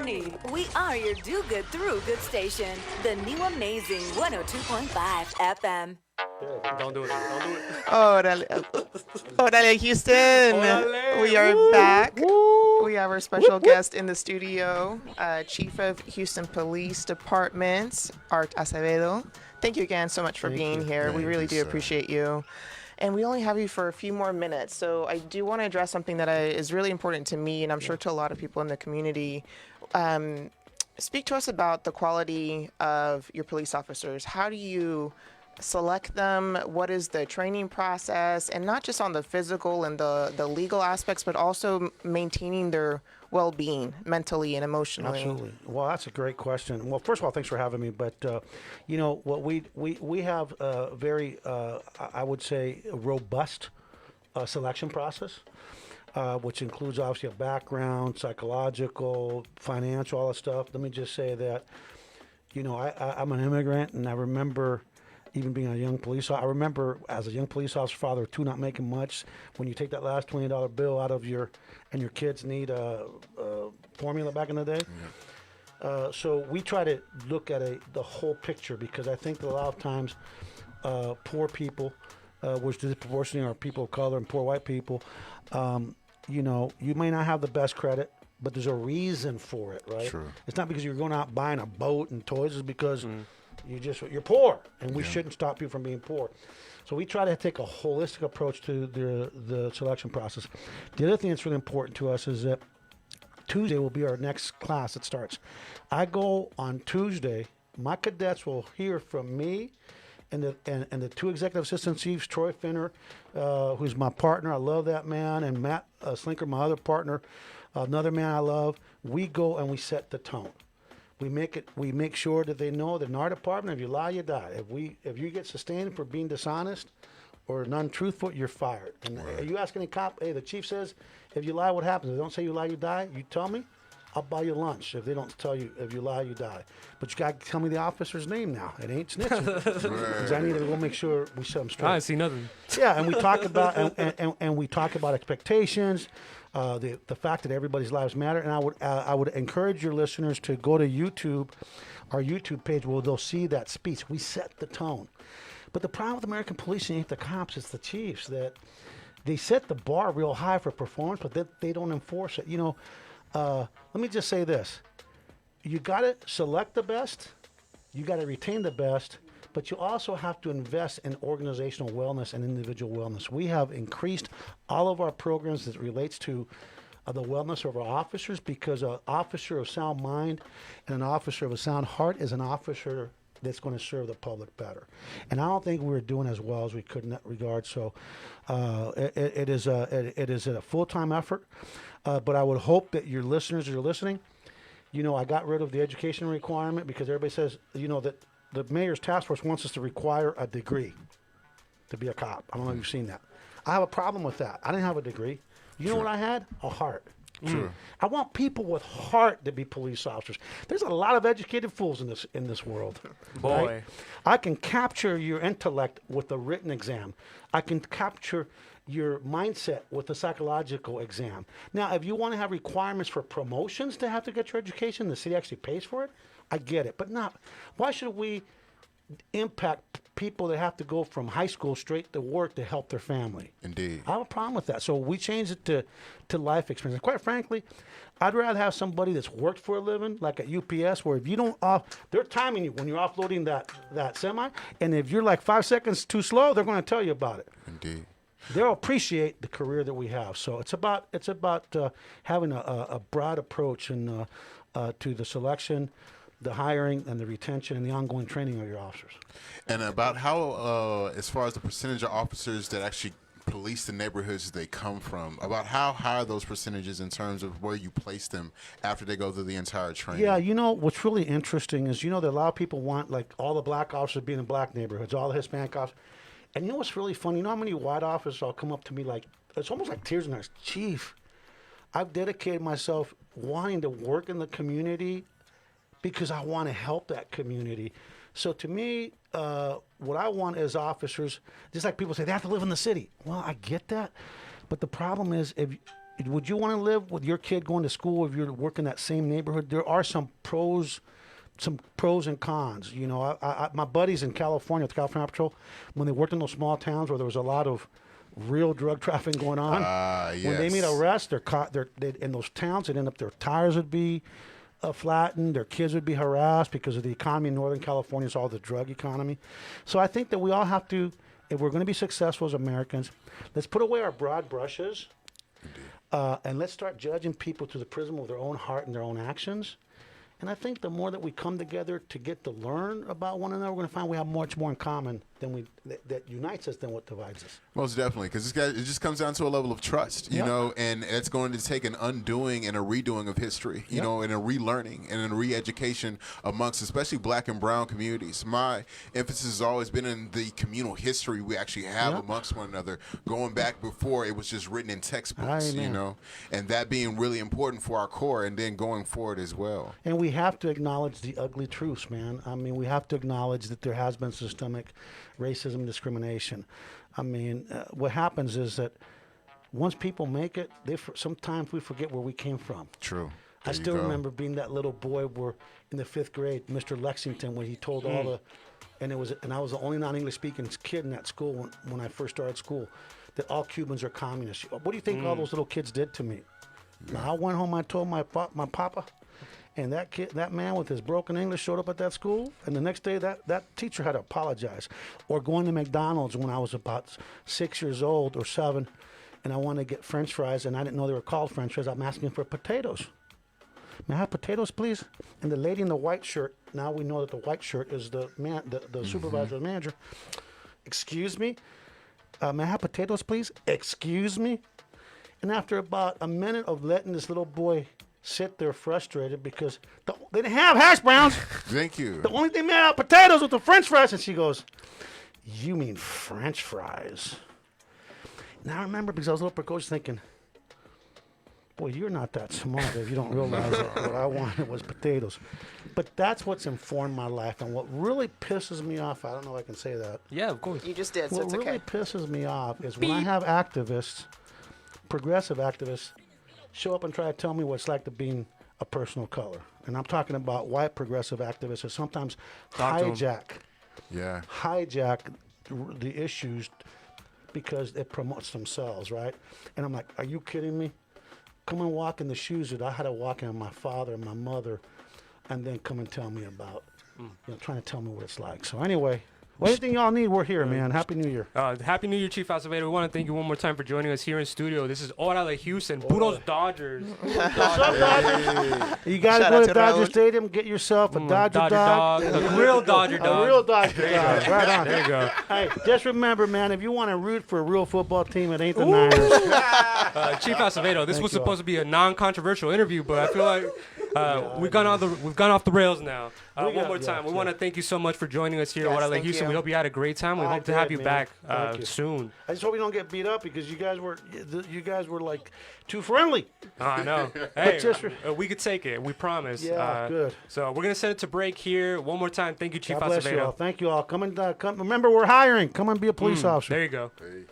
morning. We are your do-good through good station. The new amazing 102.5 FM. Don't do it. Don't do it. Orale, Orale Houston. Orale. We are Woo. back. Woo. We have our special guest in the studio, Chief of Houston Police Department, Art Acevedo. Thank you again so much for being here. We really do appreciate you. And we only have you for a few more minutes, so I do want to address something that is really important to me, and I'm sure to a lot of people in the community. Speak to us about the quality of your police officers. How do you select them? What is the training process? And not just on the physical and the legal aspects, but also maintaining their well-being mentally and emotionally. Absolutely. Well, that's a great question. Well, first of all, thanks for having me. But you know what, we have a very I would say a robust selection process, which includes obviously a background, psychological, financial, all that stuff. Let me just say that, you know, I'm an immigrant, and I remember even being a young police officer. I remember as a young police officer, father of two, not making much. When you take that last $20 bill out of your kids need a formula back in the day. Yeah. So we try to look at the whole picture, because I think that a lot of times poor people, which disproportionately are people of color and poor white people, you know, you may not have the best credit, but there's a reason for it, right? Sure. It's not because you're going out buying a boat and toys. It's because you're poor, and we shouldn't stop you from being poor. So we try to take a holistic approach to the selection process. The other thing that's really important to us is that Tuesday will be our next class that starts. I go on Tuesday. My cadets will hear from me and the two executive assistant chiefs, Troy Finner, who's my partner. I love that man, and Matt Slinker, my other partner, another man I love. We go and we set the tone. We make sure that they know that in our department, if you lie, you die. If you get sustained for being dishonest or non-truthful, you're fired. And you ask any cop, hey, the chief says, if you lie, what happens? If they don't say you lie, you die. You tell me, I'll buy you lunch. If they don't tell you, if you lie, you die. But you got to tell me the officer's name now. It ain't snitching. Because I need to go make sure we set them straight. I see nothing. Yeah, and we talk about and we talk about expectations. The fact that everybody's lives matter, and I would encourage your listeners to go to YouTube, our YouTube page, where they'll see that speech. We set the tone. But the problem with American policing ain't the cops, it's the chiefs, that they set the bar real high for performance, but they don't enforce it. You know, let me just say this. You got to select the best, you got to retain the best, but you also have to invest in organizational wellness and individual wellness. We have increased all of our programs that relates to the wellness of our officers, because an officer of sound mind and an officer of a sound heart is an officer that's going to serve the public better. And I don't think we're doing as well as we could in that regard. So it is a full-time effort, but I would hope that your listeners are listening. You know, I got rid of the education requirement because everybody says, you know, that the mayor's task force wants us to require a degree to be a cop. I don't know if you've seen that. I have a problem with that. I didn't have a degree. You know what I had? A heart. Sure. I want people with heart to be police officers. There's a lot of educated fools in this world. Boy. Right? I can capture your intellect with a written exam. I can capture your mindset with a psychological exam. Now, if you want to have requirements for promotions to have to get your education, the city actually pays for it, I get it. But not, why should we impact people that have to go from high school straight to work to help their family? Indeed. I have a problem with that. So we changed it to life experience. And quite frankly, I'd rather have somebody that's worked for a living, like at UPS, where if you don't they're timing you when you're offloading that semi, and if you're like 5 seconds too slow, they're going to tell you about it. Indeed. They'll appreciate the career that we have. So it's about having a broad approach and to the selection, the hiring, and the retention, and the ongoing training of your officers. And about how, as far as the percentage of officers that actually police the neighborhoods they come from, about how high are those percentages in terms of where you place them after they go through the entire training? Yeah, you know, what's really interesting is, you know, that a lot of people want, like, all the black officers being in black neighborhoods, all the Hispanic officers. And you know what's really funny? You know how many white officers will come up to me like, it's almost like tears in their eyes. Chief, I've dedicated myself wanting to work in the community because I want to help that community. So to me, what I want as officers, just like people say, they have to live in the city. Well, I get that. But the problem is, if would you want to live with your kid going to school if you're working that same neighborhood? There are some pros and cons. You know, my buddies in California, with California Patrol, when they worked in those small towns where there was a lot of real drug trafficking going on, when they made arrests, they're caught. In those towns, they'd end up, their tires would be flattened, their kids would be harassed because of the economy in Northern California. Is all the drug economy. So I think that we all have to, if we're going to be successful as Americans, let's put away our broad brushes, and let's start judging people through the prism of their own heart and their own actions. And I think the more that we come together to get to learn about one another, we're going to find we have much more in common than that unites us than what divides us. Most definitely, because it just comes down to a level of trust, you know, and it's going to take an undoing and a redoing of history, you know, and a relearning and a re-education amongst especially black and brown communities. My emphasis has always been in the communal history we actually have amongst one another, going back before it was just written in textbooks, you know, and that being really important for our core and then going forward as well. And we have to acknowledge the ugly truths, man. I mean, we have to acknowledge that there has been systemic racism and discrimination. I mean, what happens is that once people make it, sometimes we forget where we came from. True. I still remember being that little boy in the 5th grade, Mr. Lexington, when he told all and I was the only non-English speaking kid in that school when I first started school, that all Cubans are communists. What do you think all those little kids did to me? Now, I went home, I told my papa, and that man with his broken English showed up at that school, and the next day that teacher had to apologize. Or going to McDonald's when I was about 6 years old or 7, and I wanted to get French fries, and I didn't know they were called French fries. I'm asking for potatoes. May I have potatoes, please? And the lady in the white shirt, now we know that the white shirt is the supervisor, the manager. Excuse me? May I have potatoes, please? Excuse me? And after about a minute of letting this little boy sit there frustrated because they didn't have hash browns. Thank you. The only thing made out potatoes with the French fries. And she goes, "You mean French fries?" Now I remember, because I was a little precocious, thinking, boy, you're not that smart if you don't realize that what I wanted was potatoes. But that's what's informed my life. And what really pisses me off, I don't know if I can say that. Yeah, of course. You just did, so What it's really okay. pisses me off is when I have activists, progressive activists, show up and try to tell me what it's like to being a person of color. And I'm talking about white progressive activists who sometimes hijack the issues because it promotes themselves, right? And I'm like, are you kidding me? Come and walk in the shoes that I had to walk in, my father and my mother, and then come and tell me about, trying to tell me what it's like. So anyway, anything y'all need, we're here, man. Happy New Year. Happy New Year, Chief Acevedo. We want to thank you one more time for joining us here in studio. This is ORALE Houston, Puros Dodgers. What's up, Dodgers? You got to Shout go out to to Dodger Raul. Stadium, get yourself a Dodger dog. A real Dodger dog. A real Dodger dog. Right on. There you go. Hey, just remember, man, if you want to root for a real football team, it ain't the Niners. Chief Acevedo, this Thank was you all. supposed to be a non-controversial interview, but I feel like we've gone off the rails now. One more time, we want to thank you so much for joining us here Yes, at ORALE thank Houston. you. We hope you had a great time. We I hope to have did, you man. back Thank you. soon. I just hope we don't get beat up because you guys were like too friendly. I know. Hey, just we could take it. We promise. Yeah, good. So we're gonna send it to break here. One more time, thank you, Chief God bless you all. Acevedo. Thank you all. Come. Remember, we're hiring. Come and be a police officer. There you go. Hey.